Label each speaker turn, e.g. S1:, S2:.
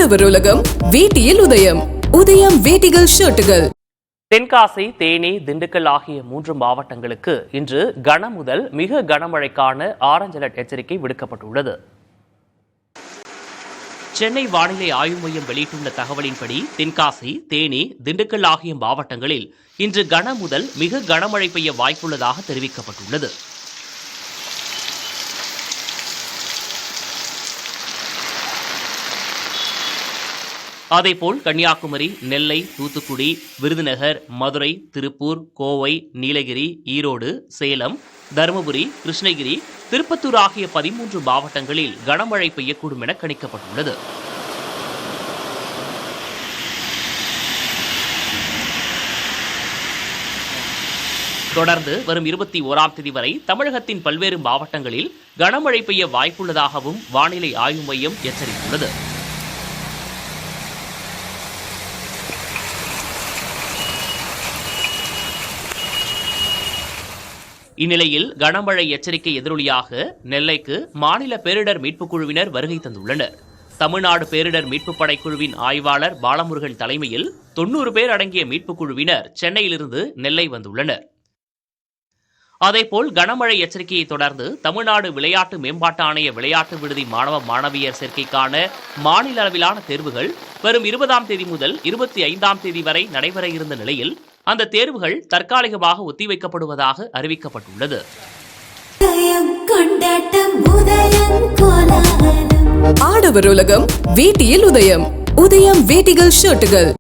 S1: ஆடவர் உலகம் வேட்டியில் உதயம். உதயம் வேட்டிகள் ஷர்ட்டுகள்.
S2: தென்காசி, தேனி, திண்டுக்கல் ஆகிய 3 மாவட்டங்களுக்கு இன்று கன முதல் மிக கனமழைக்கான ஆரஞ்சு அலர்ட் எச்சரிக்கை விடுக்கப்பட்டுள்ளது. சென்னை வானிலை ஆய்வு மையம் வெளியிட்டுள்ள தகவலின்படி தென்காசி, தேனி, திண்டுக்கல் ஆகிய மாவட்டங்களில் இன்று கன முதல் மிக கனமழை பெய்ய வாய்ப்புள்ளதாக தெரிவிக்கப்பட்டுள்ளது. அதேபோல் கன்னியாகுமரி, நெல்லை, தூத்துக்குடி, விருதுநகர், மதுரை, திருப்பூர், கோவை, நீலகிரி, ஈரோடு, சேலம், தருமபுரி, கிருஷ்ணகிரி, திருப்பத்தூர் ஆகிய 13 மாவட்டங்களில் கனமழை பெய்யக்கூடும் என கணிக்கப்பட்டுள்ளது. தொடர்ந்து வரும் 21ஆம் தேதி வரை தமிழகத்தின் பல்வேறு மாவட்டங்களில் கனமழை பெய்ய வாய்ப்புள்ளதாகவும் வானிலை ஆய்வு மையம் எச்சரித்துள்ளது. இந்நிலையில் கனமழை எச்சரிக்கை எதிரொலியாக நெல்லைக்கு மாநில பேரிடர் மீட்புக் குழுவினர் வருகை தந்துள்ளனர். தமிழ்நாடு பேரிடர் மீட்புப் படைக்குழுவின் ஆய்வாளர் பாலமுருகன் தலைமையில் 90 பேர் அடங்கிய மீட்புக் குழுவினர் சென்னையிலிருந்து நெல்லை வந்துள்ளனர். அதேபோல் கனமழை எச்சரிக்கையை தொடர்ந்து தமிழ்நாடு விளையாட்டு மேம்பாட்டு ஆணைய விளையாட்டு விடுதி மாணவ மாணவியர் சேர்க்கைக்கான மாநில அளவிலான தேர்வுகள் வரும் 20ஆம் தேதி முதல் 25ஆம் தேதி வரை நடைபெற இருந்த நிலையில் அந்த தேர்வுகள் தற்காலிகமாக ஒத்திவைக்கப்படுவதாக அறிவிக்கப்பட்டுள்ளது.
S1: ஆடவர் உலகம் வேட்டியில் உதயம். உதயம் வேட்டிகள் ஷர்ட்டுகள்.